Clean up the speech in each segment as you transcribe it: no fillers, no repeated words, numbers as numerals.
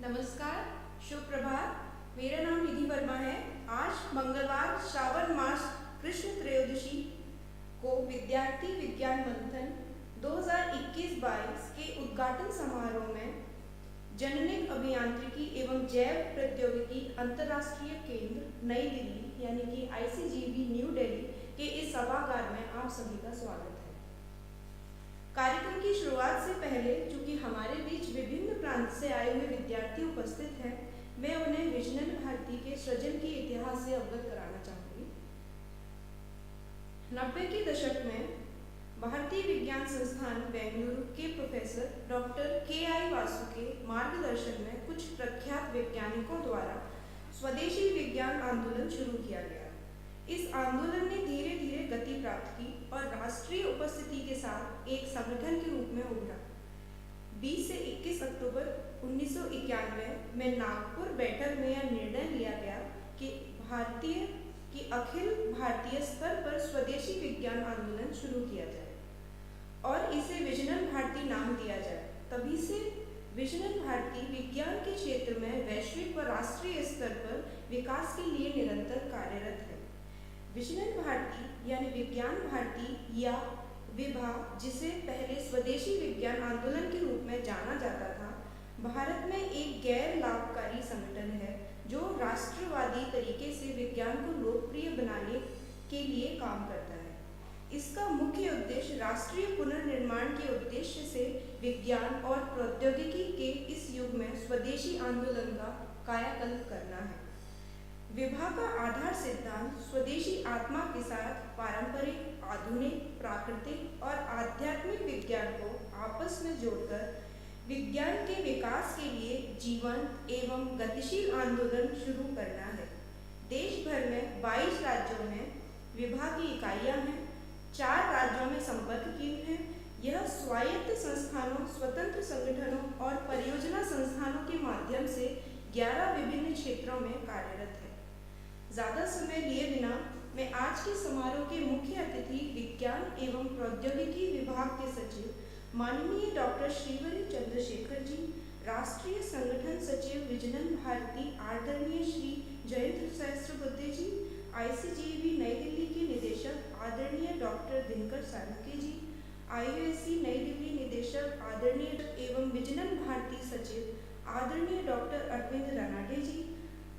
नमस्कार, शुभ प्रभात। मेरा नाम निधि वर्मा है। आज मंगलवार श्रावण मास कृष्ण त्रयोदशी को विद्यार्थी विज्ञान मंथन 2021-22 के उद्घाटन समारोह में जननिक अभियांत्रिकी एवं जैव प्रौद्योगिकी अंतर्राष्ट्रीय केंद्र नई दिल्ली यानी कि ICGB न्यू दिल्ली के इस सभागार में आप सभी का स्वागत है। कार्यक्रम की शुरुआत से पहले चूंकि हमारे बीच विभिन्न प्रांत से आए हुए विद्यार्थी उपस्थित हैं, मैं उन्हें विजनन भारती के सृजन के इतिहास से अवगत कराना चाहूंगी। 90 के दशक में भारतीय विज्ञान संस्थान बेंगलुरु के प्रोफेसर डॉक्टर KI वासु के मार्गदर्शन में कुछ प्रख्यात वैज्ञानिकों द्वारा स्वदेशी विज्ञान आंदोलन शुरू किया गया। इस आंदोलन ने धीरे धीरे गति प्राप्त की और राष्ट्रीय उपस्थिति के साथ एक संगठन के रूप में उभरा। 20 से 21 अक्टूबर 1991 में नागपुर बैठक में यह निर्णय लिया गया कि अखिल भारतीय स्तर पर स्वदेशी विज्ञान आंदोलन शुरू किया जाए और इसे विजनन भारती नाम दिया जाए। तभी से विजनन भारती विज्ञान के क्षेत्र में वैश्विक व राष्ट्रीय स्तर पर विकास के लिए निरंतर कार्यरत है। विजनन भारती यानी विज्ञान भारती या विभा, जिसे पहले स्वदेशी विज्ञान आंदोलन के रूप में जाना जाता था, भारत में एक गैर लाभकारी संगठन है जो राष्ट्रवादी तरीके से विज्ञान को लोकप्रिय बनाने के लिए काम करता है। इसका मुख्य उद्देश्य राष्ट्रीय पुनर्निर्माण के उद्देश्य से विज्ञान और प्रौद्योगिकी के इस युग में स्वदेशी आंदोलन का कायाकल्प करना है। विभा का आधार सिद्धांत स्वदेशी आत्मा के साथ पारंपरिक, आधुनिक, प्राकृतिक और आध्यात्मिक विज्ञान को आपस में जोड़कर विज्ञान के विकास के लिए जीवंत एवं गतिशील आंदोलन शुरू करना है। देश भर में 22 राज्यों में विभा की इकाइयां हैं। 4 राज्यों में संपर्क केंद्र हैं। यह स्वायत्त संस्थानों, स्वतंत्र संगठनों और परियोजना संस्थानों के माध्यम से 11 विभिन्न क्षेत्रों में कार्यरत है। ज्यादा समय लिए बिना मैं आज के समारोह के मुख्य अतिथि विज्ञान एवं प्रौद्योगिकी विभाग के सचिव माननीय डॉक्टर श्रीवरी चंद्रशेखर जी, राष्ट्रीय संगठन सचिव विजनन भारती आदरणीय श्री जयंत सहस्त्रबुद्धे जी, ICGB नई दिल्ली के निदेशक आदरणीय डॉक्टर दिनकर सालुके जी, IUSC नई दिल्ली निदेशक आदरणीय एवं विजनन भारती सचिव आदरणीय डॉक्टर अरविंद रानाडे जी,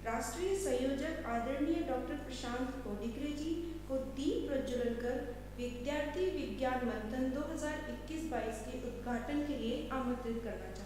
राष्ट्रीय संयोजक आदरणीय डॉक्टर प्रशांत कोडिकरे जी को दीप प्रज्वलन कर विद्यार्थी विज्ञान मंथन 2021-22 के उद्घाटन के लिए आमंत्रित करना चाहूँगी।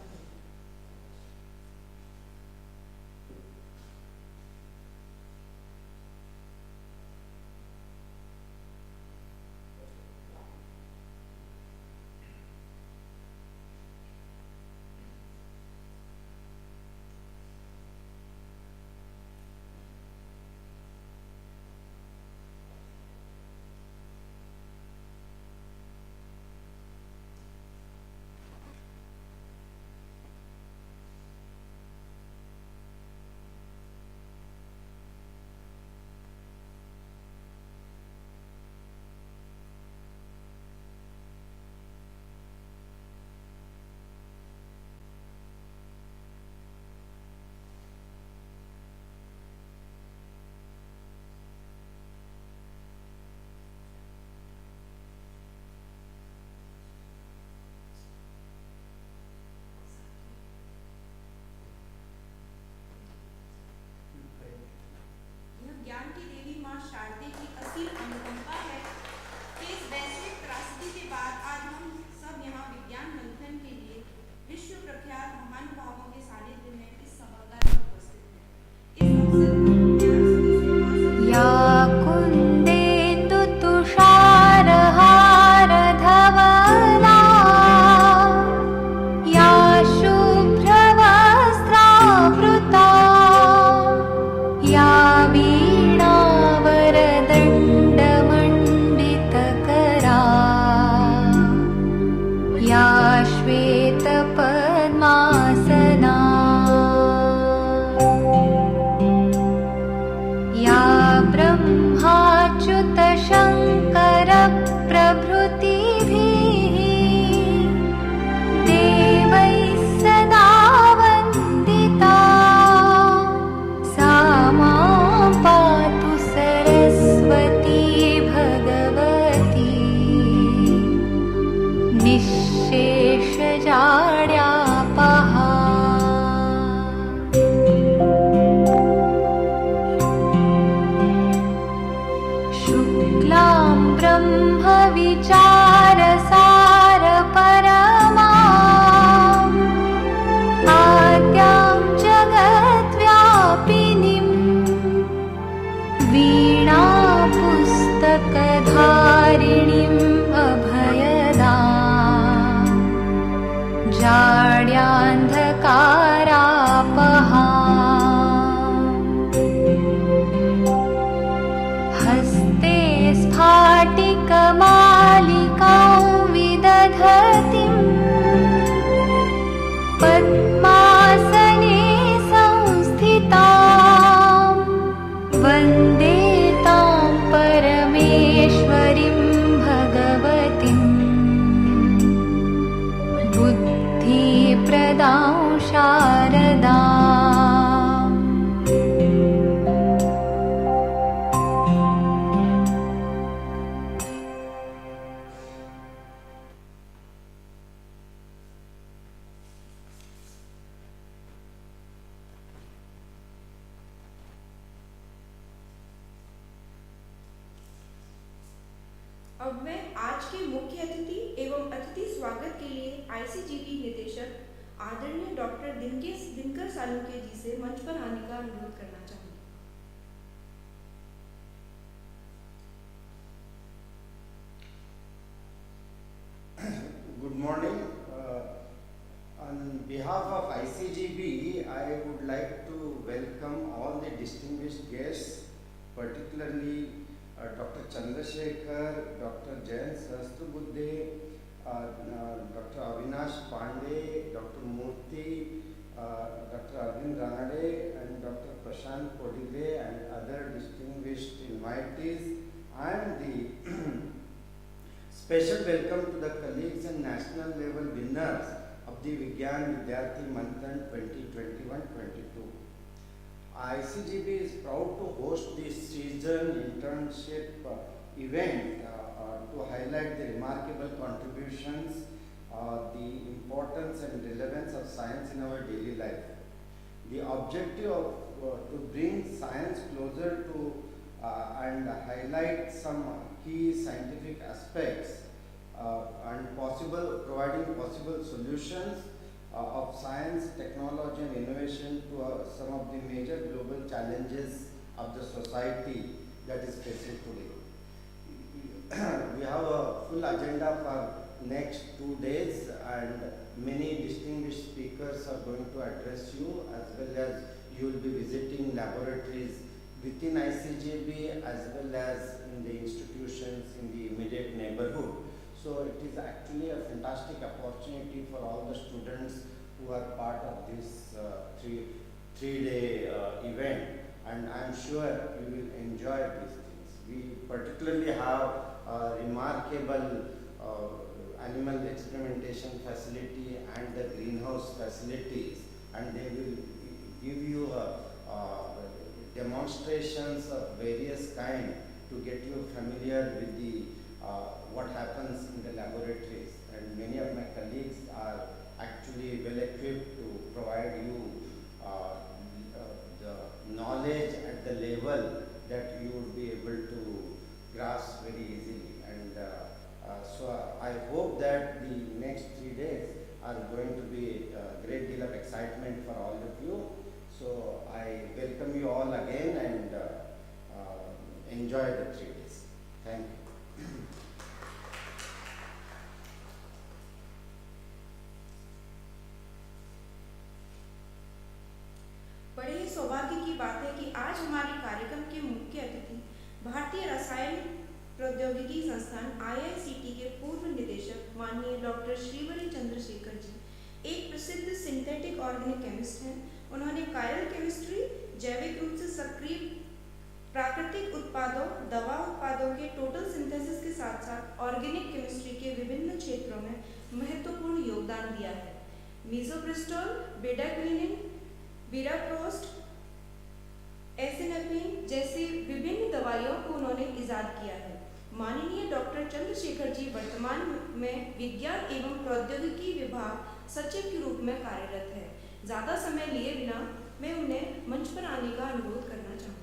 ज्ञान की देवी माँ शारदे की असीम अनुकंपा है कि इस वैश्विक त्रासदी के बाद आज हम सब यहाँ विज्ञान मंथन के लिए विश्व प्रख्यात महानुभावों के सानिध्य में इस सभागार में उपस्थित हैं। इस अवसर पर या कुंदेन्दु तुषारहार धवला या शुभ्रवस्त्रावृता या वीणावरदण्डमण्डितकरा या श्वेतपद्मासना या ब्रह्म ब्रह्म विचार सार परमा आद्यां जगद्व्यापिनीं वीणा पुस्तकधारिणीम् अभयदां जाड्यान्धकारापहां हस्ते स्फाटिकमालिकां विदधतीं पद्मासने संस्थितां वन्दे तां परमेश्वरीं भगवतीं बुद्धिप्रदां शारदाम्। अब मैं आज के मुख्य अतिथि एवं अतिथि स्वागत के लिए आईसीजीबी निदेशक आदरणीय डॉक्टर दिनकर सालुंके जी से मंच पर आने का अनुरोध करना चाहूँगी। Good morning. On behalf of ICGB, I would like to welcome all the distinguished guests, particularly Dr. Chandrasekhar, Dr. Jayan Sahasrabudhe, Dr. Avinash Pandey, Dr. Murthy, Dr. Arvind Ranade, and Dr. Prashant Podile, and other distinguished invitees, and the special welcome to the colleagues and national level winners of the Vidyarthi Manthan 2021-22. ICGB is proud to host this season internship event to highlight the remarkable contributions, the importance and relevance of science in our daily life. The objective of to bring science closer to and highlight some key scientific aspects and providing possible solutions of science, technology and innovation to some of the major global challenges of the society that is facing today. We have a full agenda for next 2 days, and many distinguished speakers are going to address you, as well as you will be visiting laboratories within ICGB as well as in the institutions in the immediate neighborhood. So it is actually a fantastic opportunity for all the students who are part of this three-day event, and I am sure you will enjoy these things. We particularly have a remarkable animal experimentation facility and the greenhouse facilities, and they will give you demonstrations of various kind to get you familiar with the what happens in the laboratories, and many of my colleagues are actually well equipped to provide you the knowledge at the level that you would be able to grasp very easily. And so I hope that the next 3 days are going to be a great deal of excitement for all of you. So I welcome you all again, and enjoy the 3 days. Thank you. बड़े ही सौभाग्य की बात है कि आज हमारे कार्यक्रम के मुख्य अतिथि भारतीय रसायन प्रौद्योगिकी संस्थान IICT के पूर्व निदेशक माननीय डॉक्टर श्रीवरी चंद्रशेखर जी एक प्रसिद्ध सिंथेटिक ऑर्गेनिक केमिस्ट हैं। उन्होंने कायरल केमिस्ट्री, जैविक रूप से सक्रिय प्राकृतिक उत्पादों, दवा उत्पादों के टोटल सिंथेसिस के साथ साथ ऑर्गेनिक केमिस्ट्री के विभिन्न क्षेत्रों में महत्वपूर्ण योगदान दिया है। मीजोप्रिस्टोल, बेडाक्विनिन, बीराप्रोस्ट, एसिनपिन जैसी विभिन्न दवाइयों को उन्होंने इजाद किया है। माननीय डॉक्टर चंद्रशेखर जी वर्तमान में विज्ञान एवं प्रौद्योगिकी विभाग सचिव के रूप में कार्यरत है। ज़्यादा समय लिए बिना मैं उन्हें मंच पर आने का अनुरोध करना चाहूँगी।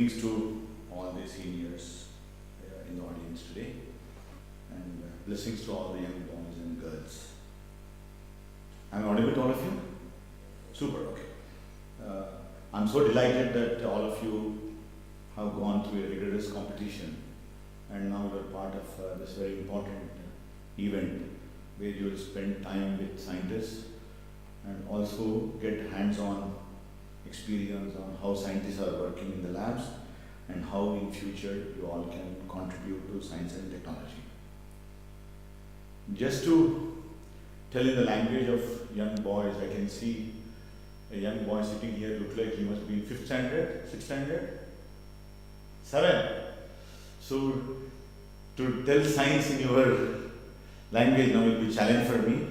greetings to all the seniors in the audience today, and blessings to all the young boys and girls. I'm audible to all of you? Super, okay. I'm so delighted that all of you have gone through a rigorous competition and now you're part of this very important event where you will spend time with scientists and also get hands-on experience on how scientists are working in the labs and how in future you all can contribute to science and technology. Just to tell in the language of young boys, I can see a young boy sitting here look like he must be in 5th standard, 6th standard, 7. So to tell science in your language now will be a challenge for me,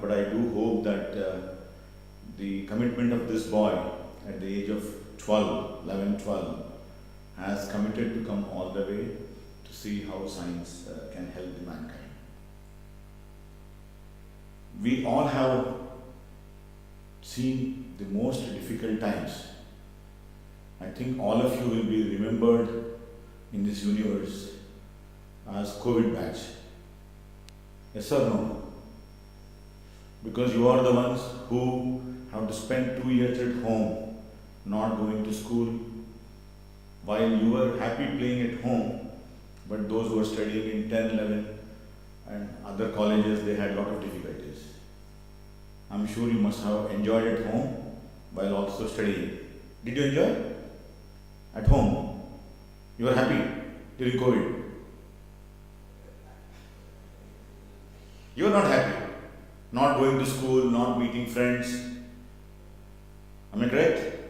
but I do hope that the commitment of this boy at the age of 12, 11, 12 has committed to come all the way to see how science can help mankind. We all have seen the most difficult times. I think all of you will be remembered in this universe as COVID batch. Yes or no? Because you are the ones who have to spend 2 years at home, not going to school, while you were happy playing at home, but those who were studying in 10, 11 and other colleges, they had a lot of difficulties. I'm sure you must have enjoyed at home while also studying. Did you enjoy? At home? You were happy during COVID? You are not happy. Not going to school, not meeting friends. Am I correct?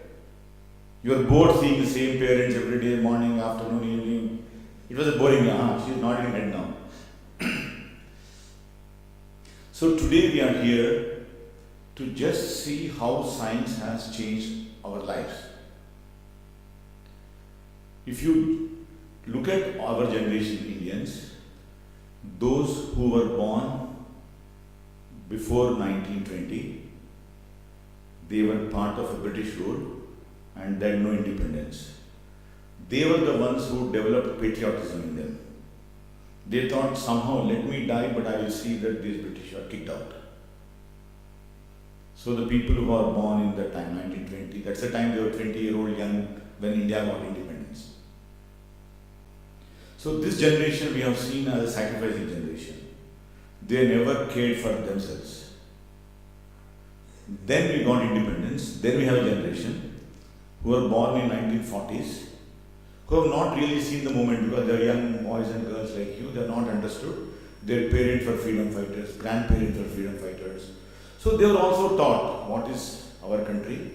You are bored seeing the same parents every day, morning, afternoon, evening. It was a boring, she's nodding head now. So today we are here to just see how science has changed our lives. If you look at our generation, Indians, those who were born before 1920, they were part of a British rule and they had no independence. They were the ones who developed patriotism in them. They thought somehow, let me die, but I will see that these British are kicked out. So the people who are born in that time, 1920, that's the time they were 20-year-old young when India got independence. So this generation we have seen as a sacrificing generation. They never cared for themselves. Then we got independence, then we have a generation who were born in 1940s, who have not really seen the moment because they are young boys and girls like you, they are not understood. Their parents were freedom fighters, grandparents were freedom fighters. So they were also taught what is our country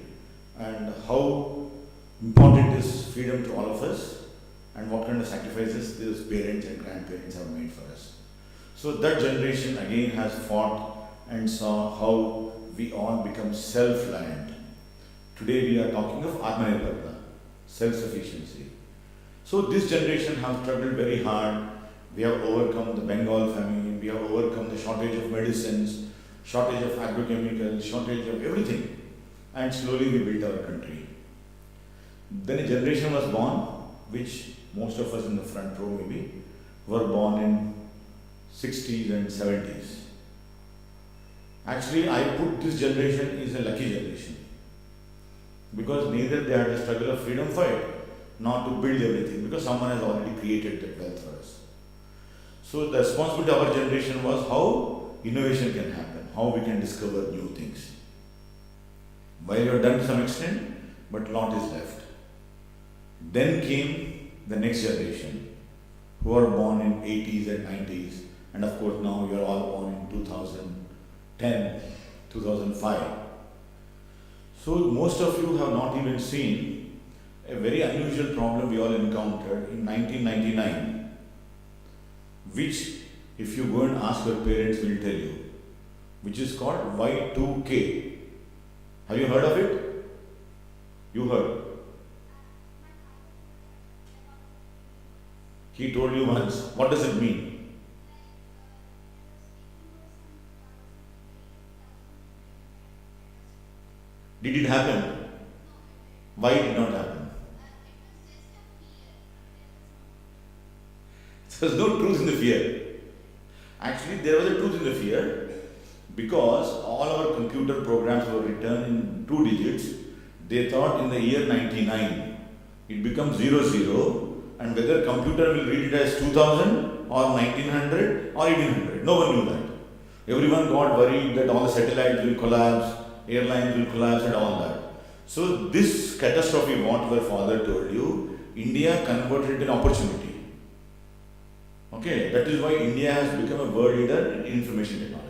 and how important is freedom to all of us and what kind of sacrifices these parents and grandparents have made for us. So that generation again has fought and saw how we all become self-reliant. Today we are talking of Atmanirbharta, self-sufficiency. So this generation has struggled very hard. We have overcome the Bengal famine, we have overcome the shortage of medicines, shortage of agrochemicals, shortage of everything. And slowly we built our country. Then a generation was born, which most of us in the front row maybe, were born in 60s and 70s. Actually, I put this generation is a lucky generation. Because neither they had the struggle of freedom fight, nor to build everything, because someone has already created that wealth for us. So the responsibility of our generation was how innovation can happen, how we can discover new things. While you are done to some extent, but lot is left. Then came the next generation, who are born in 80s and 90s, and of course now you are all born in 2010, 2005. So most of you have not even seen a very unusual problem we all encountered in 1999, which if you go and ask your parents will tell you, which is called Y2K. Have you heard of it? You heard. He told you once. What does it mean? Did it happen? Why it did not happen? There's no truth in the fear. Actually, there was a truth in the fear because all our computer programs were written in 2 digits. They thought in the year 99 it becomes 00, and whether computer will read it as 2000 or 1900 or 1800. No one knew that. Everyone got worried that all the satellites will collapse, airlines will collapse and all that. So this catastrophe, what your father told you, India converted it in opportunity. Okay, that is why India has become a world leader in information technology.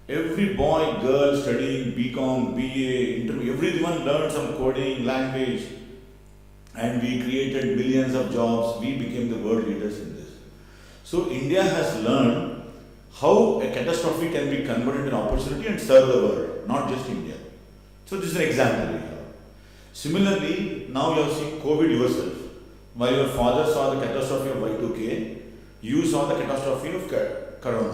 Every boy, girl studying BCom, BA, interview, everyone learned some coding, language, and we created millions of jobs. We became the world leaders in this. So India has learned how a catastrophe can be converted into an opportunity and serve the world, not just India. So this is an example we have. Similarly, now you have seen COVID yourself. While your father saw the catastrophe of Y2K, you saw the catastrophe of Corona.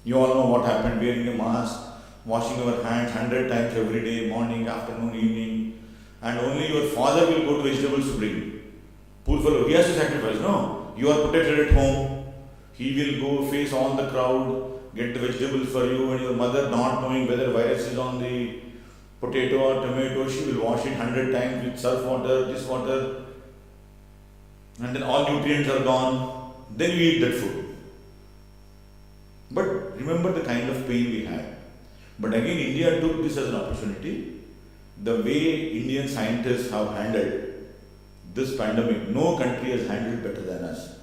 You all know what happened, wearing a mask, washing our hands 100 times every day, morning, afternoon, evening, and only your father will go to vegetables to bring. Poor fellow, he has to sacrifice, no? You are protected at home, he will go face all the crowd, get the vegetables for you, and your mother, not knowing whether virus is on the potato or tomato, she will wash it 100 times with surf water, this water, and then all nutrients are gone. Then you eat that food. But remember the kind of pain we had. But again, India took this as an opportunity. The way Indian scientists have handled this pandemic, no country has handled better than us.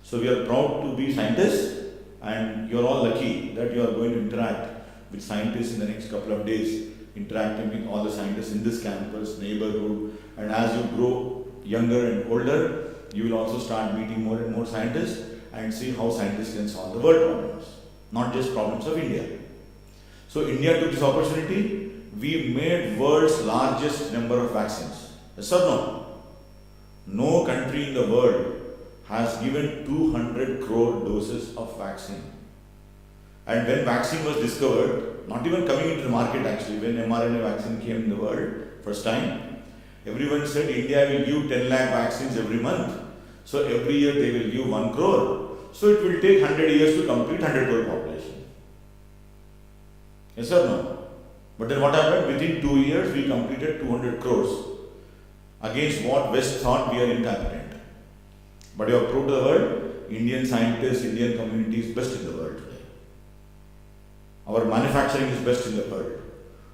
So we are proud to be scientists, and you are all lucky that you are going to interact with scientists in the next couple of days, interacting with all the scientists in this campus, neighborhood, and as you grow younger and older, you will also start meeting more and more scientists and see how scientists can solve the world problems, not just problems of India. So India took this opportunity. We made world's largest number of vaccines. Yes or no? No country in the world has given 200 crore doses of vaccine. And when vaccine was discovered, not even coming into the market actually, when mRNA vaccine came in the world first time, everyone said India will give 10 lakh vaccines every month. So every year they will give 1 crore. So it will take 100 years to complete 100 crore population. Yes or no? But then what happened? Within 2 years we completed 200 crores. Against what West thought we are incompetent. But you have proved to the world, Indian scientists, Indian community is best in the world today. Our manufacturing is best in the world.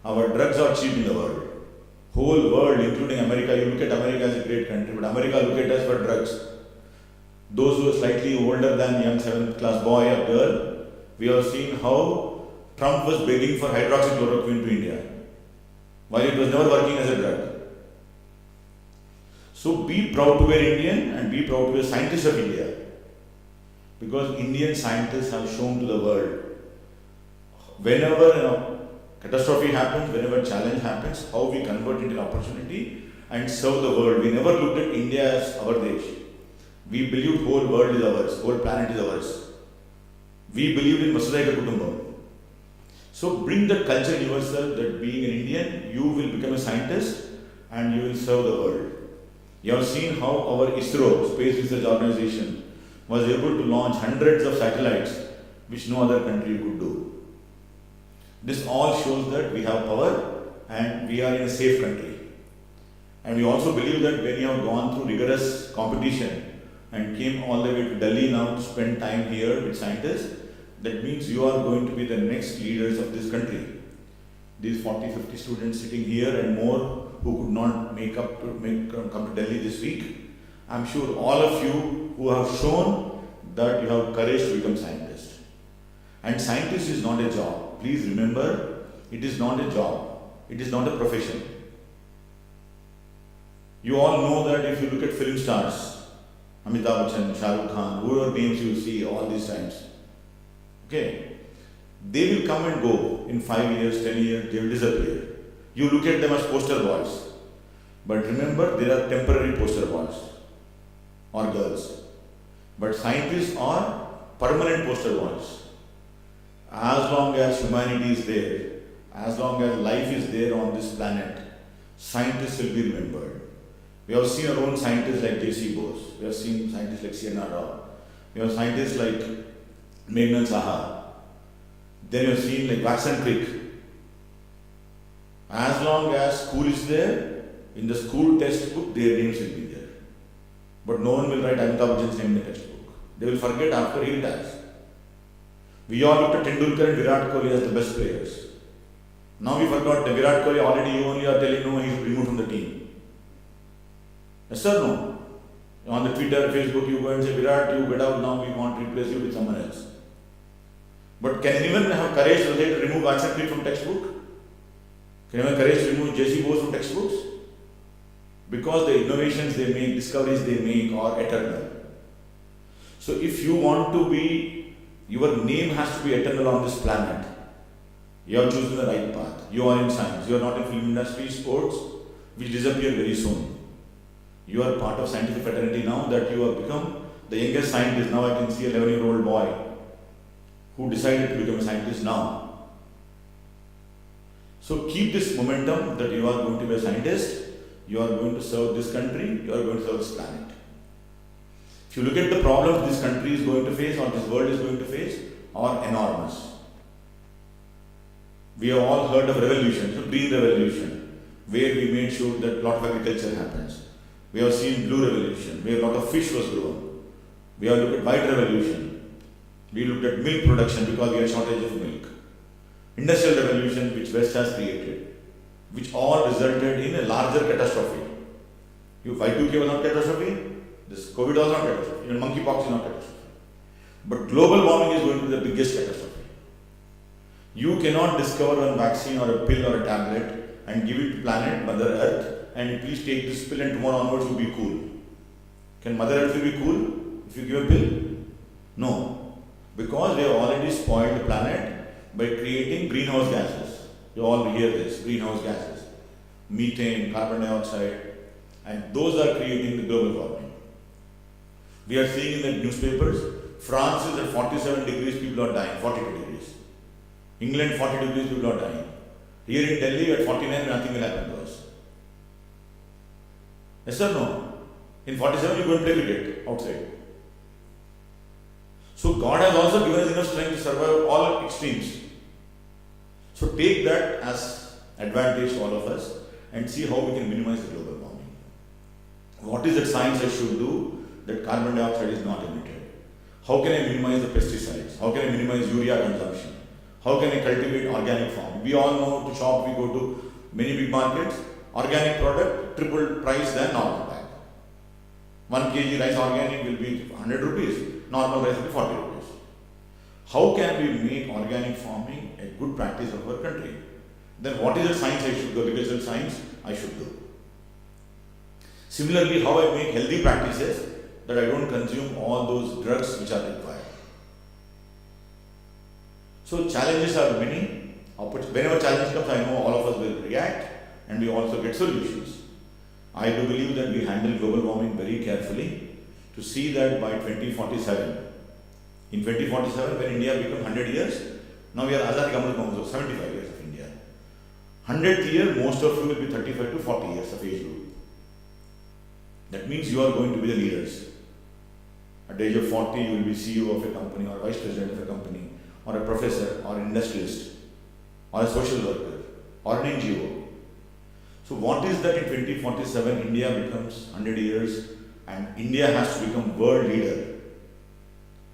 Our drugs are cheap in the world. Whole world, including America, you look at America as a great country, but America look at us for drugs. Those who are slightly older than young 7th class boy or girl, we have seen how Trump was begging for hydroxychloroquine to India, while it was never working as a drug. So be proud to be an Indian and be proud to be a scientist of India, because Indian scientists have shown to the world, whenever catastrophe happens, whenever challenge happens, how we convert it into opportunity and serve the world. We never looked at India as our desh. We believed whole world is ours, whole planet is ours. We believed in Vasudhaiva Kutumbam. So bring that culture in yourself that being an Indian, you will become a scientist and you will serve the world. You have seen how our ISRO, Space Research Organization, was able to launch hundreds of satellites which no other country could do. This all shows that we have power and we are in a safe country. And we also believe that when you have gone through rigorous competition and came all the way to Delhi now to spend time here with scientists, that means you are going to be the next leaders of this country. These 40-50 students sitting here and more who could not come to Delhi this week, I'm sure all of you who have shown that you have courage to become scientists. And scientist is not a job. Please remember, it is not a job. It is not a profession. You all know that if you look at film stars, Amitabh Bachchan, Shah Rukh Khan, whoever names you see all these times, okay, they will come and go in 5 years, 10 years, they will disappear. You look at them as poster boys. But remember, they are temporary poster boys or girls. But scientists are permanent poster boys. As long as humanity is there, as long as life is there on this planet, scientists will be remembered. We have seen our own scientists like J.C. Bose. We have seen scientists like C.N.R. Rao. We have scientists like Meghnad Saha. Then we have seen like Watson Crick. As long as school is there, in the school textbook, their names will be there. But no one will write Amitabh Bachchan's name in the textbook. They will forget after he retires. We all looked at Tendulkar and Virat Kohli as the best players. Now we forgot that Virat Kohli already, you only are telling no, he is removed from the team. Yes or no? On the Twitter, Facebook, you go and say, Virat, you get out now, we want to replace you with someone else. But can anyone have courage to remove Watson Crick from textbook? Can anyone have courage to remove J.C. Bose from textbooks? Because the innovations they make, discoveries they make are eternal. So if you want to be, your name has to be eternal on this planet. You have chosen the right path. You are in science. You are not in film industry, sports, which disappear very soon. You are part of scientific fraternity now that you have become the youngest scientist. Now I can see a 11-year-old boy who decided to become a scientist now. So keep this momentum that you are going to be a scientist, you are going to serve this country, you are going to serve this planet. If you look at the problems this country is going to face or this world is going to face are enormous. We have all heard of revolution, so green revolution, where we made sure that a lot of agriculture happens. We have seen blue revolution, where a lot of fish was grown. We have looked at white revolution. We looked at milk production because we had shortage of milk. Industrial revolution which West has created, which all resulted in a larger catastrophe. Y2K was not catastrophe, this COVID was not catastrophe, even monkeypox is not catastrophe. But global warming is going to be the biggest catastrophe. You cannot discover a vaccine or a pill or a tablet and give it to planet Mother Earth and please take this pill and tomorrow onwards you'll be cool. Can Mother Earth be cool if you give a pill? No. Because we have already spoiled the planet by creating greenhouse gases. You all hear this, greenhouse gases. Methane, carbon dioxide, and those are creating the global warming. We are seeing in the newspapers, France is at 47 degrees, people are dying, 42 degrees. England, 40 degrees, people are dying. Here in Delhi, at 49, nothing will happen to us. Yes or no? In 47, you go and play cricket outside. So God has also given us enough strength to survive all extremes. So take that as advantage to all of us and see how we can minimize the global warming. What is that science I should do that carbon dioxide is not emitted? How can I minimize the pesticides? How can I minimize urea consumption? How can I cultivate organic farm? We all know to shop, we go to many big markets, organic product triple price than normal bag. 1 kg rice organic will be 100 rupees, normal rice will be 40 rupees. How can we make organic farming a good practice of our country? Then what is the science I should do? Agricultural science I should do. Similarly, how I make healthy practices that I don't consume all those drugs which are required. So challenges are many. Whenever challenge comes, I know all of us will react and we also get solutions. I do believe that we handle global warming very carefully to see that by 2047, in 2047 when India becomes 100 years, now we are Azadi Amrit Mahotsav, 75 years of India. 100th year, most of you will be 35 to 40 years of age group. That means you are going to be the leaders. At the age of 40, you will be CEO of a company or vice president of a company or a professor or an industrialist or a social worker or an NGO. So what is that in 2047 India becomes 100 years and India has to become world leader.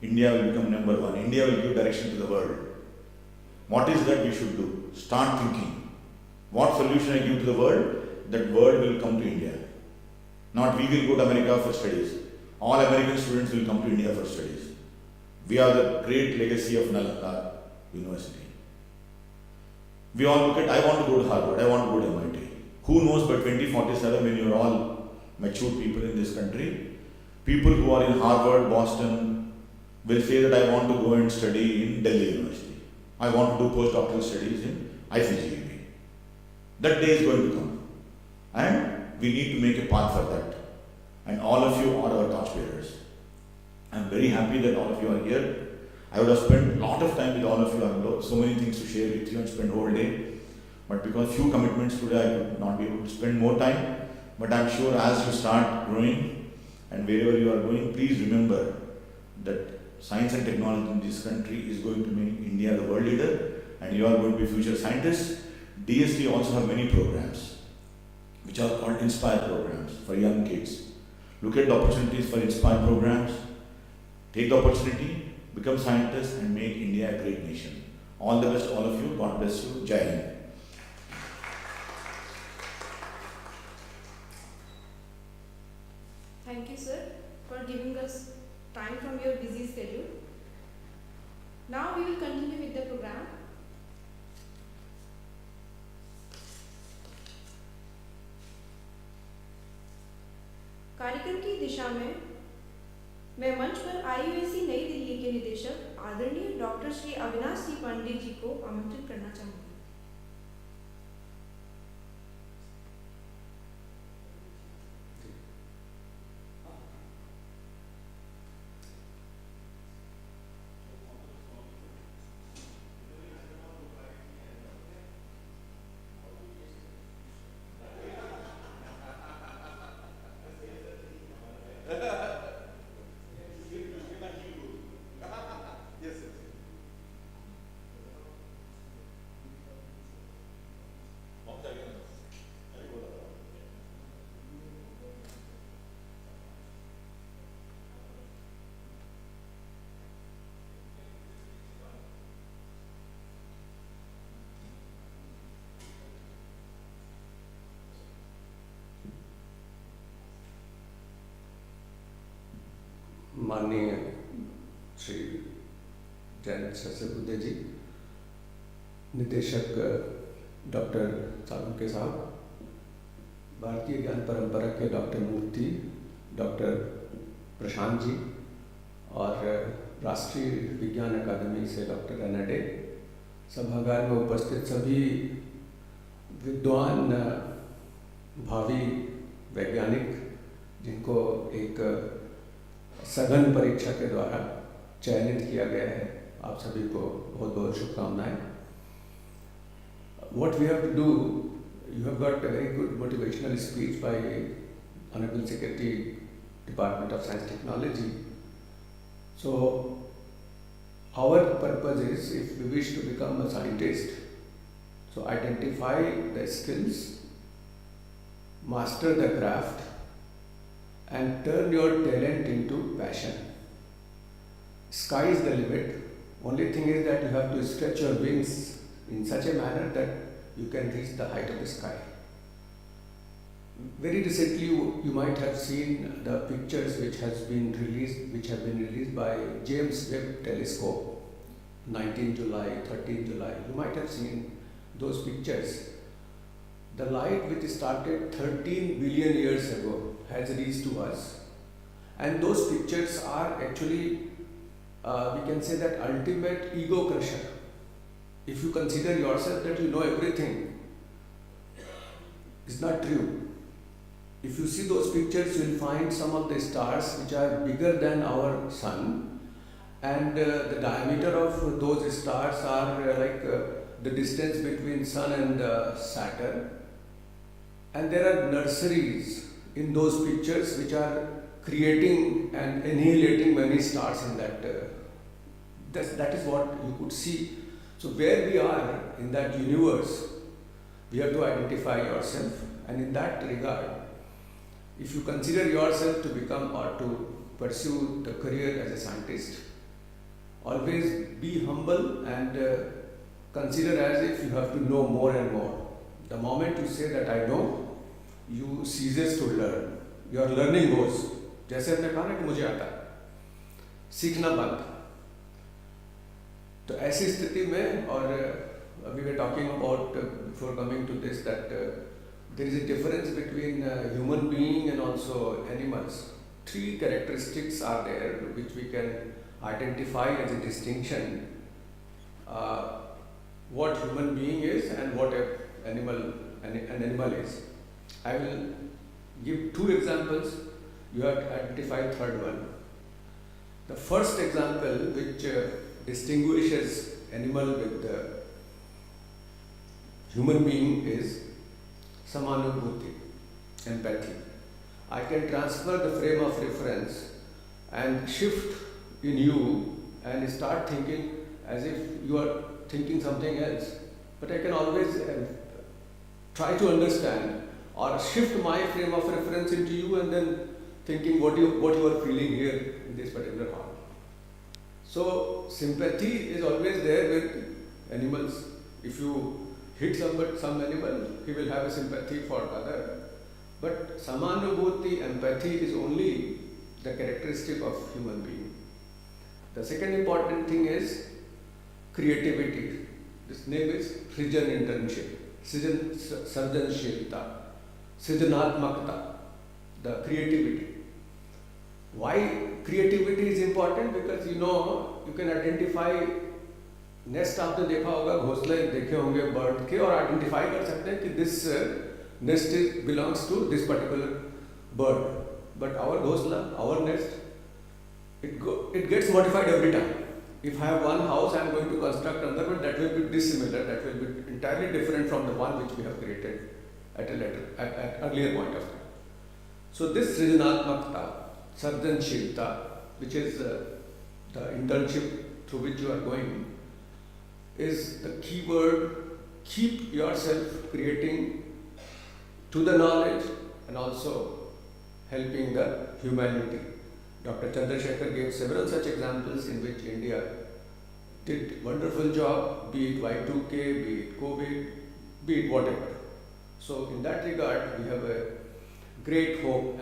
India will become number one. India will give direction to the world. What is that we should do? Start thinking. What solution I give to the world, that world will come to India. Not we will go to America for studies. All American students will come to India for studies. We are the great legacy of Nalanda University. We all look at, I want to go to Harvard, I want to go to MIT. Who knows by 2047 when you are all mature people in this country, people who are in Harvard, Boston will say that I want to go and study in Delhi University. I want to do postdoctoral studies in ICGEB. That day is going to come. And we need to make a path for that. And all of you are our torchbearers. I am very happy that all of you are here. I would have spent a lot of time with all of you. I have so many things to share with you and spend whole day. But because few commitments today, I could not be able to spend more time. But I'm sure as you start growing and wherever you are going, please remember that science and technology in this country is going to make India the world leader, and you are going to be future scientists. DST also have many programs which are called Inspire programs for young kids. Look at the opportunities for Inspire programs. Take the opportunity, become scientists, and make India a great nation. All the best, all of you. God bless you. Jai Hind. Thank you, sir, for giving us time from your busy schedule. Now we will continue with the program. कार्यक्रम की दिशा में मैं मंच पर IUAC नई दिल्ली के निदेशक आदरणीय डॉक्टर श्री अविनाश सी पांडे जी को आमंत्रित करना चाहूँगी। माननीय श्री जयंत सरस्वती जी, निदेशक डॉक्टर सालुंके साहब, भारतीय ज्ञान परंपरा के डॉक्टर मूर्ति, डॉक्टर प्रशांत जी और राष्ट्रीय विज्ञान अकादमी से डॉक्टर अनडे, सभागार में उपस्थित सभी विद्वान भावी वैज्ञानिक जिनको एक सघन परीक्षा के द्वारा चयनित किया गया है, आप सभी को बहुत बहुत शुभकामनाएं। What we have to do, you have got a very good motivational speech by Honorable Secretary, Department of Science Technology. So our purpose is, if we wish to become a scientist, so identify the skills, master the craft, and turn your talent into passion. Sky is the limit. Only thing is that you have to stretch your wings in such a manner that you can reach the height of the sky. Very recently, you might have seen the pictures which have been released by James Webb Telescope, 19 July, 13 July. You might have seen those pictures. The light which started 13 billion years ago has reached to us, and those pictures are actually, we can say that ultimate ego crusher. If you consider yourself that you know everything, it's not true. If you see those pictures, you will find some of the stars which are bigger than our sun, and the diameter of those stars are like the distance between sun and Saturn. And there are nurseries in those pictures which are creating and annihilating many stars in that. That is what you could see. So where we are in that universe, we have to identify yourself, and in that regard, if you consider yourself to become or to pursue the career as a scientist, always be humble and consider as if you have to know more and more. The moment you say that I know, you ceases to learn. Your learning goes. जैसे हमने कहा ना कि मुझे आता है, सीखना बंद। तो ऐसी स्थिति में, और we were talking about before coming to this that there is a difference between human being and also animals. Three characteristics are there which we can identify as a distinction. What human being is and what an animal is. I will give two examples. You have to identify third one. The first example which distinguishes animal with the human being is samanubhuti. empathy. I can transfer the frame of reference and shift in you and start thinking as if you are thinking something else. But I can always try to understand or shift my frame of reference into you and then thinking what you are feeling here in this particular hall. So sympathy is always there with animals. If you hit some animal, he will have a sympathy for other. But samanubhuti, empathy is only the characteristic of human being. The second important thing is creativity. This name is Srijan internship, Sarjanshilta, Srijanatmakta, the creativity. Why creativity is important? Because you can identify nest आपने देखा होगा घोंसले देखे होंगे bird के और identify कर सकते हैं कि this nest belongs to this particular bird. But our ghosla, our nest, it gets modified every time. If I have one house, I am going to construct another, but that will be dissimilar. That will be entirely different from the one which we have created at earlier point of time. So this Srijanatmakta, Sarjanshilta, which is the internship through which you are going, is the key word. Keep yourself creating to the knowledge and also helping the humanity. Dr. Chandrasekhar gave several such examples in which India did wonderful job, be it Y2K, be it COVID, be it whatever. So in that regard, we have a great hope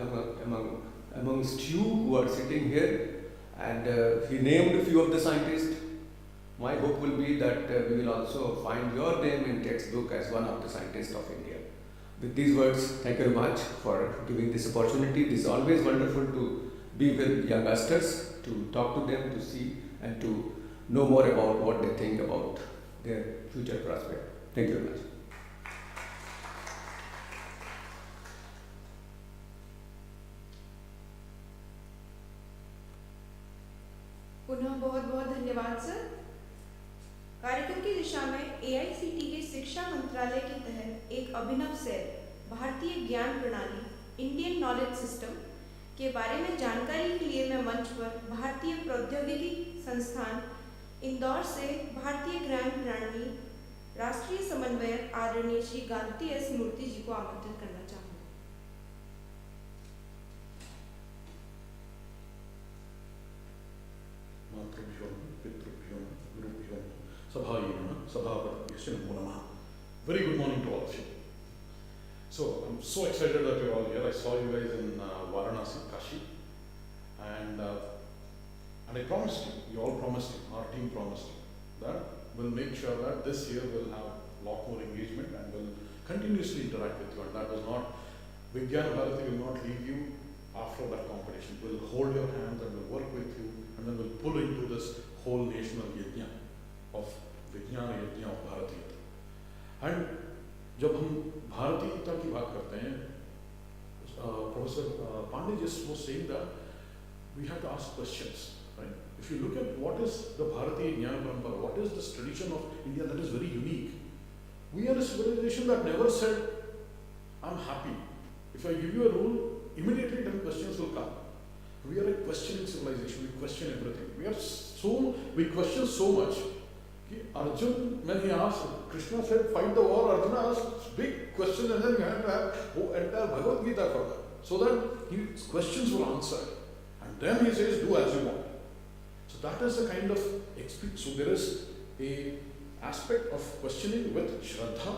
amongst you who are sitting here, and he named a few of the scientists. My hope will be that we will also find your name in textbook as one of the scientists of India. With these words, thank you very much for giving this opportunity. It is always wonderful to be with youngsters, to talk to them, to see and to know more about what they think about their future prospect. Thank you very much. पुनः बहुत बहुत धन्यवाद sir. कार्यक्रम की दिशा में AICTE के शिक्षा मंत्रालय के तहत एक अभिनव सेल भारतीय ज्ञान प्रणाली इंडियन नॉलेज सिस्टम के बारे में जानकारी के लिए मैं मंच पर भारतीय प्रौद्योगिकी संस्थान इंदौर से भारतीय ज्ञान प्रणाली राष्ट्रीय समन्वयक आदरणीय श्री गांधी S. मूर्ति जी को आमंत्रित करना चाहूँगा। Very good morning to all of you. So I'm so excited that you're all here. I saw you guys in Varanasi, Kashi, and I promised you all promised you, our team promised you, that we'll make sure that this year we'll have a lot more engagement and we'll continuously interact with you. And that was not, Vijnana Bharati will not leave you after that competition. We'll hold your hands and we'll work with you, and then we'll pull into this whole national yajna of Vijnana yajna of Bharatiyata. And जब हम भारतीयता की बात करते हैं, Professor Pandey just was saying that we have to ask questions, right? If you look at what is the Bharatiya Jnana Parampara, what is this tradition of India that is very unique? We are a civilization that never said, I'm happy. If I give you a rule, immediately 10 questions will come. We are a questioning civilization, we question everything. We question so much. Arjun, when he asked, Krishna said, fight the war. Arjuna asked big questions, and then you have to have entire Bhagavad Gita for that, so that his questions were answered. And then he says, do as you want. So that is the kind of experience. So there is a aspect of questioning with Shraddha,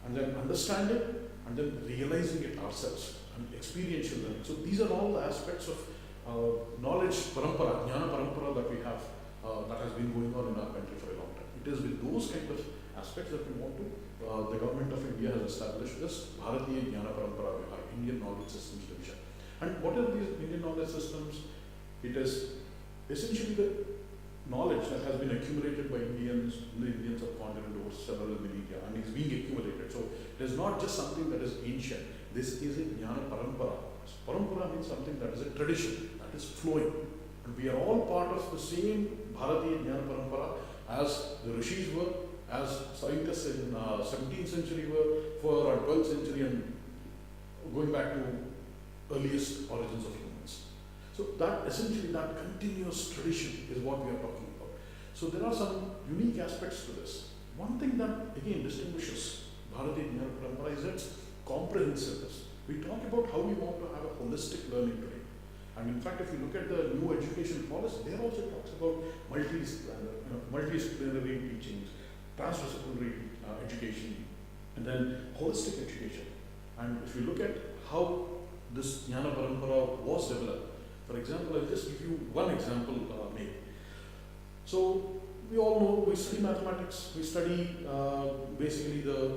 and then understanding, and then realizing it ourselves, and experiential learning. So these are all the aspects of knowledge parampara, jnana parampara that we have. That has been going on in our country for a long time. It is with those kind of aspects that we want to, the government of India has established this Bharatiya Jnana Parampara Vihar, Indian Knowledge Systems Division. And what are these Indian knowledge systems? It is essentially the knowledge that has been accumulated by Indians in the Indian subcontinent over several millennia, and is being accumulated. So it is not just something that is ancient. This is a Jnana Parampara. Parampara means something that is a tradition, that is flowing. And we are all part of the same Bharatiya Jnana Parampara as the Rishis were, as scientists in 17th century were, for 12th century, and going back to earliest origins of humans. So that essentially that continuous tradition is what we are talking about. So there are some unique aspects to this. One thing that again distinguishes Bharatiya Jnana Parampara is its comprehensiveness. We talk about how we want to have a holistic learning today. And in fact, if you look at the new education policy, there also talks about multidisciplinary teachings, transdisciplinary education, and then holistic education. And if you look at how this Jnana Parampara was developed, for example, I'll just give you one example maybe. So we all know we study mathematics, we study basically the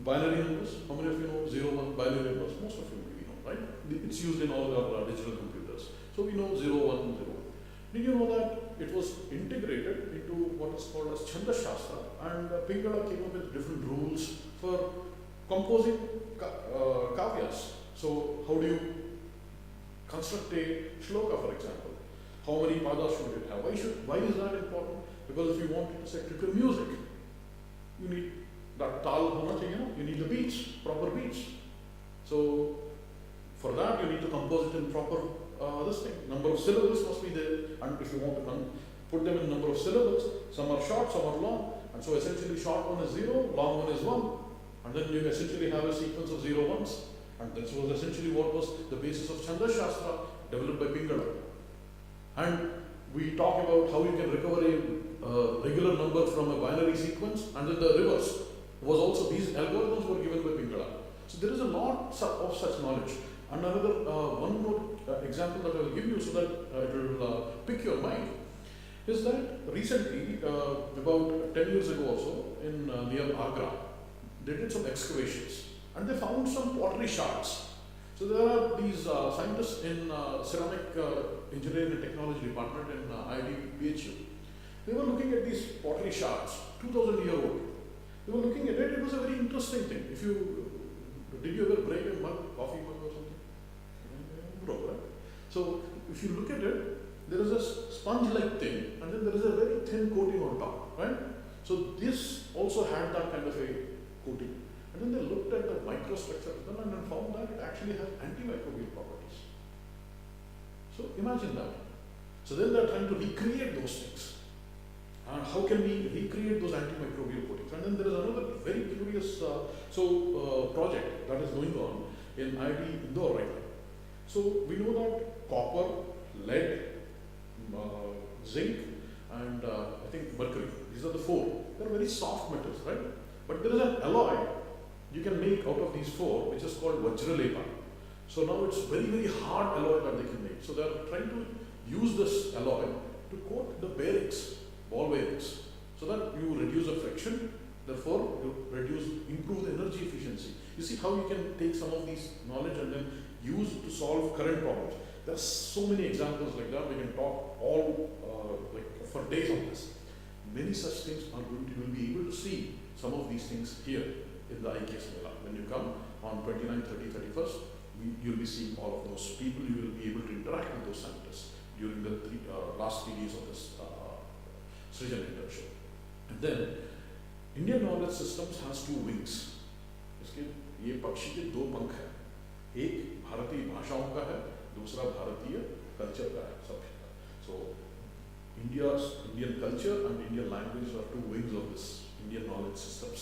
binary numbers. How many of you know 0, 1 binary numbers? Most of you maybe know, right? It's used in all our digital computers. So we know 0, 1, 0. Did you know that it was integrated into what is called as Chanda Shastra, and Pingala came up with different rules for composing kavyas. So how do you construct a shloka, for example? How many padas should it have? Why is that important? Because if you want to set it to music, you need that tal hona chahiye, you need the beats, proper beats. So for that you need to compose it in proper this thing. Number of syllables must be there, and if you want to put them in number of syllables, some are short, some are long, and so essentially short one is 0, long one is 1, and then you essentially have a sequence of 0 ones, and this was essentially what was the basis of Chanda Shastra developed by Pingala. And we talk about how you can recover a regular number from a binary sequence, and then the reverse was also, these algorithms were given by Pingala. So there is a lot of such knowledge. And another one more example that I will give you so that it will pick your mind is that recently, about 10 years ago also, in near Agra, they did some excavations and they found some pottery shards. So there are these scientists in ceramic engineering and technology department in IIT VIBHA. They were looking at these pottery shards, 2000-year-old. They were looking at it. It was a very interesting thing. Did you ever break a mug, coffee mug or something? No, right? So if you look at it, there is a sponge-like thing, and then there is a very thin coating on top, right? So this also had that kind of a coating. And then they looked at the microstructure of them and found that it actually has antimicrobial properties. So imagine that. So then they're trying to recreate those things. And how can we recreate those antimicrobial coatings? And then there is another very curious project that is going on in IIT Indore right now. So we know that copper, lead, zinc, and I think mercury, these are the 4. They are very soft metals, right? But there is an alloy you can make out of these 4, which is called Vajralepa. So now it's very, very hard alloy that they can make. So they are trying to use this alloy to coat the bearings, ball bearings, so that you reduce the friction, therefore you improve the energy efficiency. You see how you can take some of these knowledge and then use to solve current problems. There are so many examples like that. We can talk all for days on this. Many such things are going to, you will be able to see some of these things here in the IKS Mela. When you come on 29th, 30th, 31st, you'll be seeing all of those people. You will be able to interact with those scientists during the last 3 days of this Srijan internship. And then, Indian knowledge systems has 2 wings. ये पक्षी के 2 पंख हैं. एक भारतीय भाषाओं का है, दूसरा भारतीय कल्चर का है, सभ्यता का. So Indian culture and Indian language are 2 wings of this Indian knowledge systems.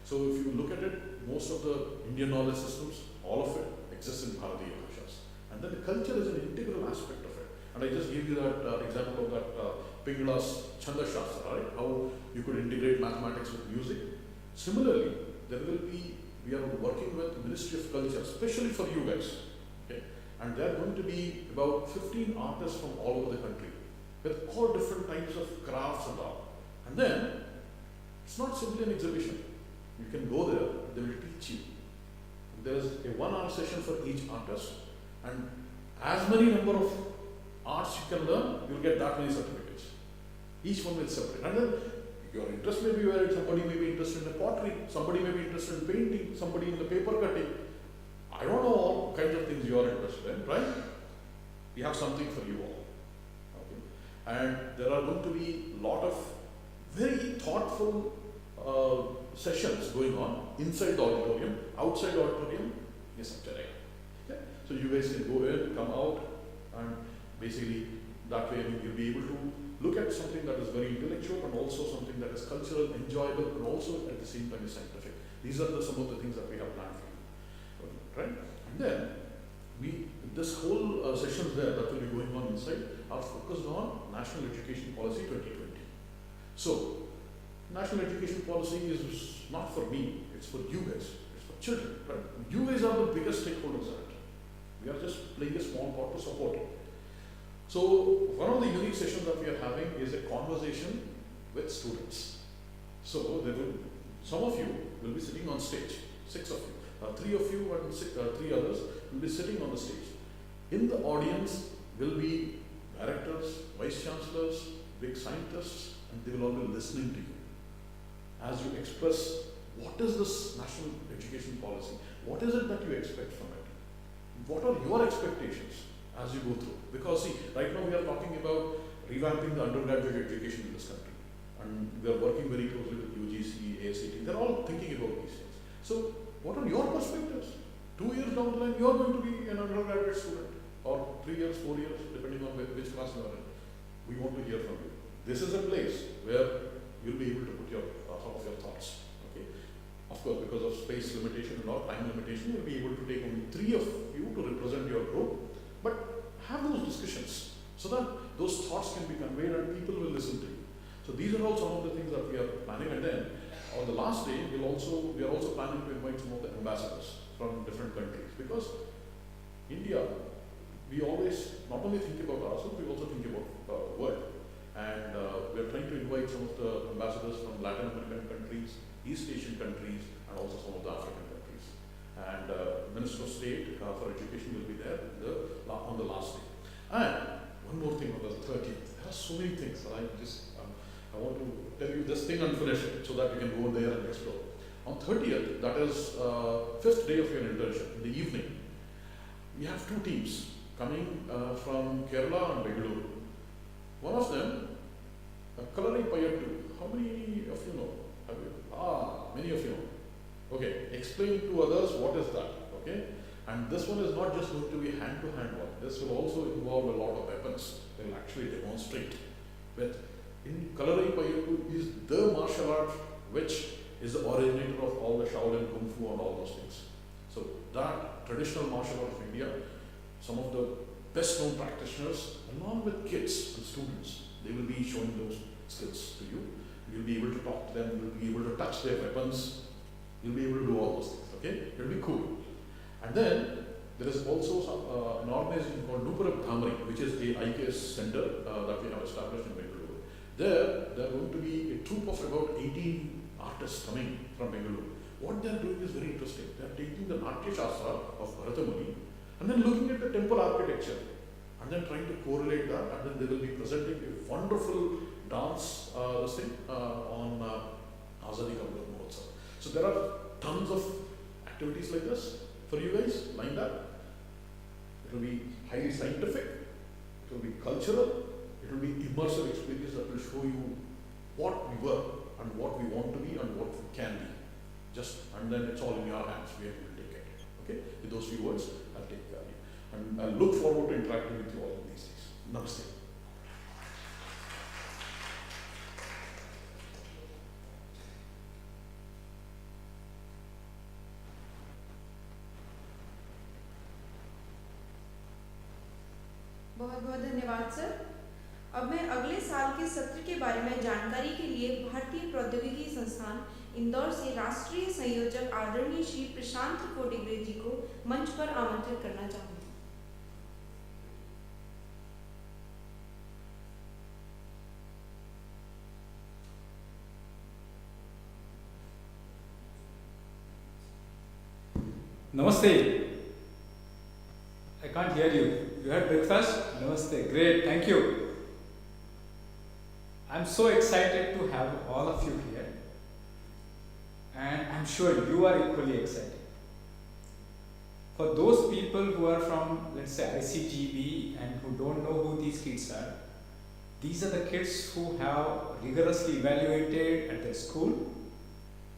So if you look at it, most of the Indian knowledge systems, all of it exists in Bharatiya Bhashas. And then the culture is an integral aspect of it. And I just gave you that example of that Pingala's Chanda Shastra, right? How you could integrate mathematics with music. Similarly, we are working with the Ministry of Culture, especially for you guys. Okay? And there are going to be about 15 artists from all over the country with all different types of crafts and all. And then, it's not simply an exhibition. You can go there, they will teach you. There is a 1-hour session for each artist, and as many number of arts you can learn, you will get that many certificates. Each one will separate. And then your interest may be varied. Somebody may be interested in pottery, somebody may be interested in painting, somebody in the paper cutting. I don't know all kinds of things you are interested in, right? We have something for you all. Okay? And there are going to be a lot of very thoughtful sessions going on inside the auditorium, outside the auditorium, ये सब चलेगा. Okay? So you guys can go in, come out, and basically that way you'll be able to look at something that is very intellectual and also something that is cultural, enjoyable, and also at the same time is scientific. These are some of the things that we have planned for you, right? And then this whole sessions there that will be going on inside are focused on National Education Policy 2020. So, National Education Policy is not for me, it's for you guys, it's for children, right? You guys are the biggest stakeholders in it. We are just playing a small part to support it. So, one of the unique sessions that we are having is a conversation with students. So, some of you will be sitting on stage, 6 of you. 3 of you and 3 others will be sitting on the stage. In the audience will be directors, vice chancellors, big scientists, and they will all be listening to you as you express what is this national education policy, what is it that you expect from it, what are your expectations as you go through. Because see, right now we are talking about revamping the undergraduate education in this country, and we are working very closely with UGC, ACT, they're all thinking about these things. So, what are your perspectives? 2 years down the line, you are going to be an undergraduate student, or 3 years, 4 years, depending on which class you are in. We want to hear from you. This is a place where you'll be able to put some of your thoughts. Okay. Of course, because of space limitation and or time limitation, you'll be able to take only 3 of you to represent your group. But have those discussions so that those thoughts can be conveyed and people will listen to you. So these are all some of the things that we are planning. And then on the last day, we are also planning to invite some of the ambassadors from different countries, because India, we always not only think about ourselves, we also think about the world. And we are trying to invite some of the ambassadors from Latin American countries, East Asian countries, and also some of the African countries. And Minister of State for Education will be there on the last day. And one more thing on the 30th. There are so many things that I want to tell you this thing and finish it so that you can go there and explore. On 30th, that is 5th day of your internship, in the evening, we have 2 teams coming from Kerala and Bengaluru. One of them, Kalari Payattu. How many of you know? Many of you know. Okay, explain to others what is that. Okay, and this one is not just going to be hand-to-hand one. This will also involve a lot of weapons. They will actually demonstrate with. In Kalari Payattu is the martial art which is the originator of all the Shaolin Kung Fu and all those things. So that traditional martial art of India, some of the best known practitioners along with kids and students, they will be showing those skills to you. You'll be able to talk to them, you'll be able to touch their weapons, you'll be able to do all those things, okay? It'll be cool. And then there is also an organization called Nupuram Dhamri, which is a IKS center that we have established in Bengaluru. There are going to be a troupe of about 18 artists coming from Bengaluru. What they are doing is very interesting. They are taking the Natya Shastra of Bharatamuni and then looking at the temple architecture and then trying to correlate that, and then they will be presenting a wonderful dance on Azadi Ka Amrit Mahotsav. So there are tons of activities like this for you guys lined up. It will be highly scientific, it will be cultural, it will be immersive experience that will show you what we were and what we want to be and what we can be. And then it's all in your hands, we have to take it. Okay? With those few words, I'll take care of you. And I look forward to interacting with you all in these days. Namaste. बहुत बहुत धन्यवाद sir. अब मैं अगले साल के सत्र के बारे में जानकारी के लिए भारतीय प्रौद्योगिकी संस्थान इंदौर से राष्ट्रीय संयोजक आदरणीय श्री प्रशांत कोटिग्रे जी को मंच पर आमंत्रित करना चाहूँगी। Namaste. I can't hear you. You had breakfast? Namaste. Great. Thank you. I'm so excited to have all of you here. And I'm sure you are equally excited. For those people who are from, let's say, ICGB and who don't know who these kids are, these are the kids who have rigorously evaluated at their school.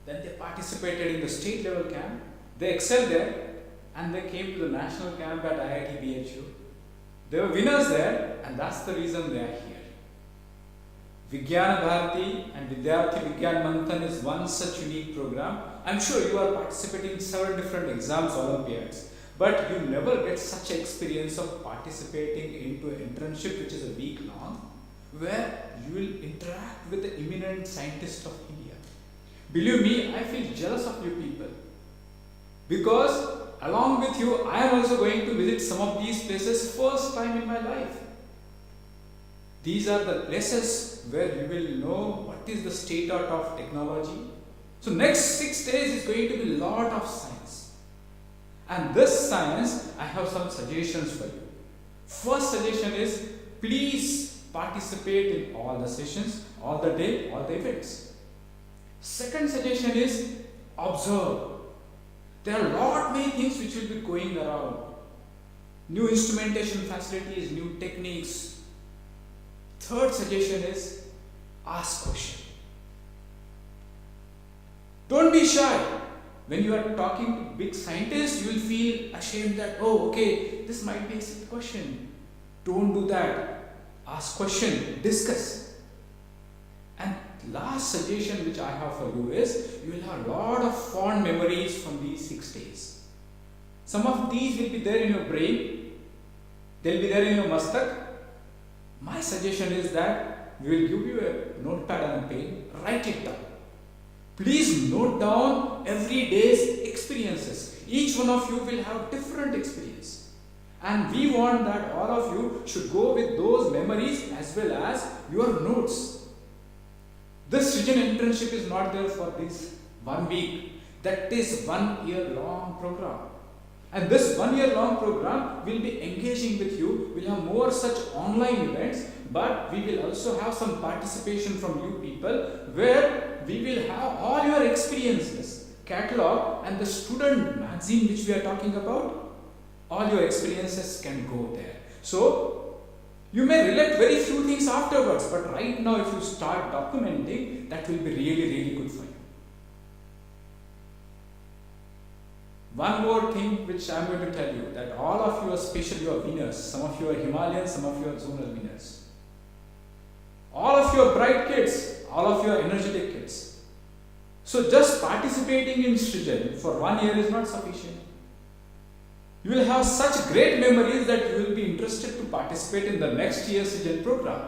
Then they participated in the state level camp. They excelled there, and they came to the national camp at IIT BHU. They were winners there, and that's the reason they are here. Vigyana Bharati and Vidyarthi Vigyan Manthan is one such unique program. I'm sure you are participating in several different exams, Olympiads, but you never get such experience of participating into an internship which is a week long, where you will interact with the eminent scientists of India. Believe me, I feel jealous of you people, because along with you, I am also going to visit some of these places first time in my life. These are the places where you will know what is the state art of technology. So next 6 days is going to be a lot of science. And this science, I have some suggestions for you. First suggestion is, please participate in all the sessions, all the day, all the events. Second suggestion is, observe. There are a lot many things which will be going around. New instrumentation facilities, new techniques. Third suggestion is, ask questions. Don't be shy. When you are talking to big scientists, you will feel ashamed that, oh, okay, this might be a silly question. Don't do that. Ask question, discuss. And last suggestion which I have for you is, you will have a lot of fond memories from these 6 days. Some of these will be there in your brain. They will be there in your mastak. My suggestion is that we will give you a notepad and a pen, write it down. Please note down every day's experiences. Each one of you will have different experience. And we want that all of you should go with those memories as well as your notes. This Srijan internship is not there for this 1 week. That is 1 year long program. And this 1 year long program will be engaging with you. We'll have more such online events, but we will also have some participation from you people, where we will have all your experiences, catalog, and the student magazine which we are talking about. All your experiences can go there. So you may relate very few things afterwards, but right now if you start documenting, that will be really, really good for you. One more thing which I am going to tell you, that all of you, especially you are winners. Some of you are Himalayan, some of you are zonal winners. All of you are bright kids, all of you are energetic kids. So just participating in Srijan for 1 year is not sufficient. You will have such great memories that you will be interested to participate in the next year's Srijan program.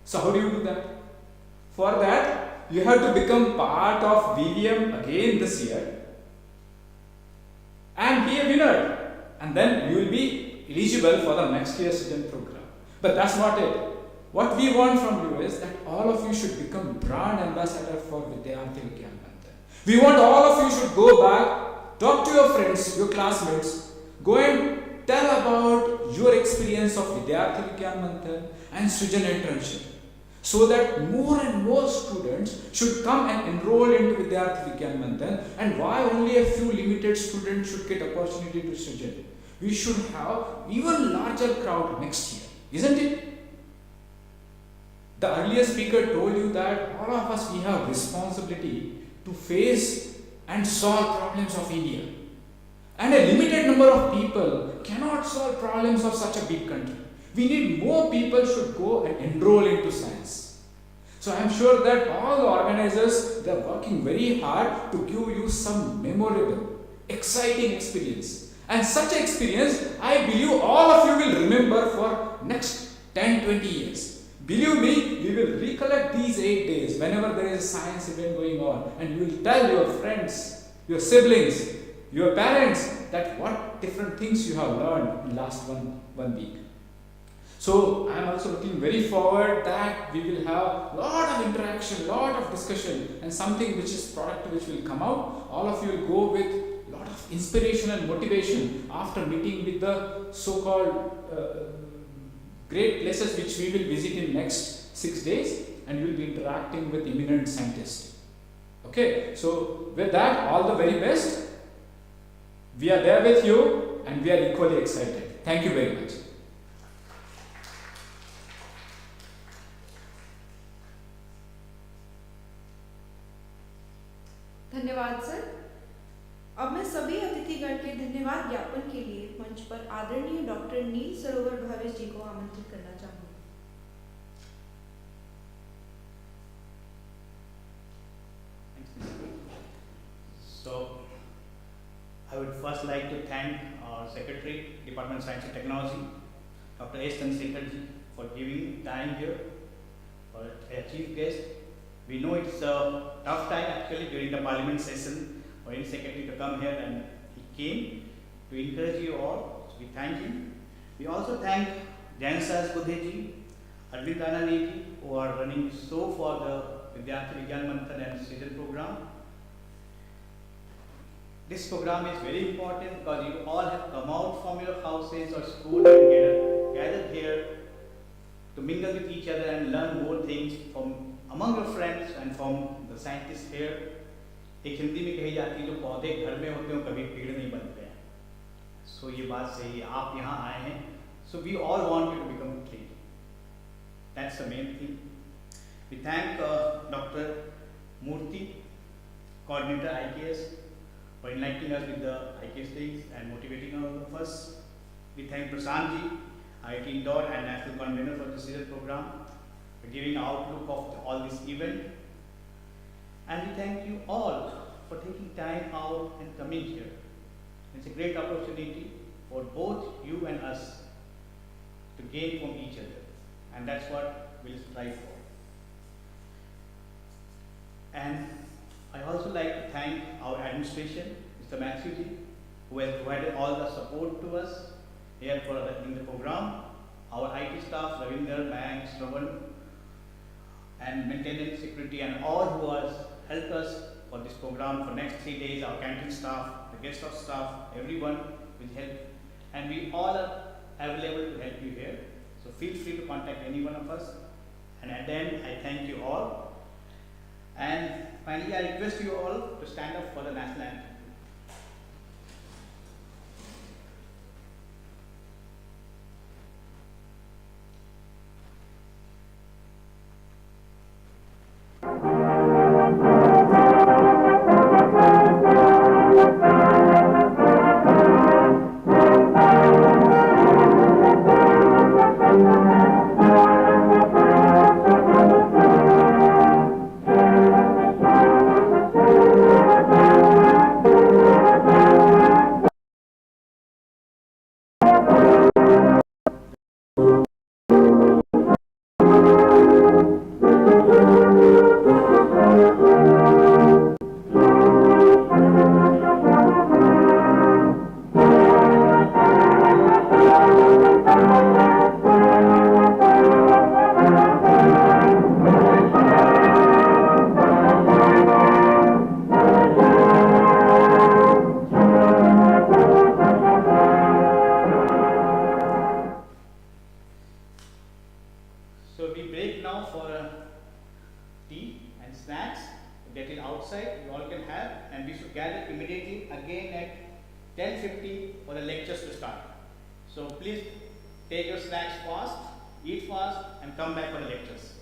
So how do you do that? For that, you have to become part of VVM again this year and be a winner, and then you will be eligible for the next year's Srijan program. But that's not it. What we want from you is that all of you should become brand ambassador for Vidyarthi Vigyan Manthan. We want all of you should go back, talk to your friends, your classmates, go and tell about your experience of Vidyarthi Vigyan Manthan and Srijan internship, so that more and more students should come and enroll into Vidyarthi Vigyan Manthan. And why only a few limited students should get opportunity to Srijan? We should have even larger crowd next year, isn't it? The earlier speaker told you that all of us, we have responsibility to face and solve problems of India. And a limited number of people cannot solve problems of such a big country. We need more people should go and enroll into science. So I am sure that all the organizers, they are working very hard to give you some memorable, exciting experience. And such experience, I believe all of you will remember for next 10-20 years. Believe me, we will recollect these 8 days whenever there is a science event going on, and you will tell your friends, your siblings, your parents that what different things you have learned in last one week. So I am also looking very forward that we will have lot of interaction, lot of discussion, and something which is productive which will come out. All of you will go with lot of inspiration and motivation after meeting with the so-called great places which we will visit in next 6 days, and you will be interacting with eminent scientists. Okay, so with that, all the very best. We are there with you and we are equally excited. Thank you very much. धन्यवाद sir. अब मैं सभी अतिथिगण के धन्यवाद ज्ञापन के लिए मंच पर आदरणीय डॉक्टर नील सरोवर भावेश जी को आमंत्रित करना चाहूँगी। So, I would first like to thank our Secretary, Department of Science and Technology, Dr. S. Chandrasekhar ji, for giving time here for a chief guest. We know it's a tough time actually during the Parliament session for any secretary to come here, and he came to encourage you all. So we thank him. We also thank Jansas Budhe ji, Arvind Anani ji, who are running so for the Vidyarthi Vigyan Manthan and season program. This program is very important because you all have come out from your houses or school and gathered here to mingle with each other and learn more things from among your friends and from the scientists here. एक हिंदी में कही जाती है जो पौधे घर में होते हैं कभी पेड़ नहीं बनते हैं. So ये बात सही है, आप यहाँ आए हैं. So we all want you to become tree. That's the main thing. We thank Dr. Murthy, Coordinator IKS, for enlightening us with the IKS things and motivating all of us. We thank Prasad ji, IIT Indore and National Convener for the season program, for giving outlook of all this event. And we thank you all for taking time out and coming here. It's a great opportunity for both you and us to gain from each other. And that's what we'll strive for. And I also like to thank our administration, Mr. Matthew ji, who has provided all the support to us here for in the program. Our IT staff, Ravinder, Mayank, Shravan, and maintenance, security, and all who has helped us for this program for next 3 days. Our canteen staff, the guest of staff, everyone will help, and we all are available to help you here. So feel free to contact any one of us. And at the end, I thank you all. And finally, I request you all to stand up for the national anthem. So we break now for tea and snacks. That is outside, you all can have, and we should gather immediately again at 10:50 for the lectures to start. So please take your snacks fast, eat fast, and come back for the lectures.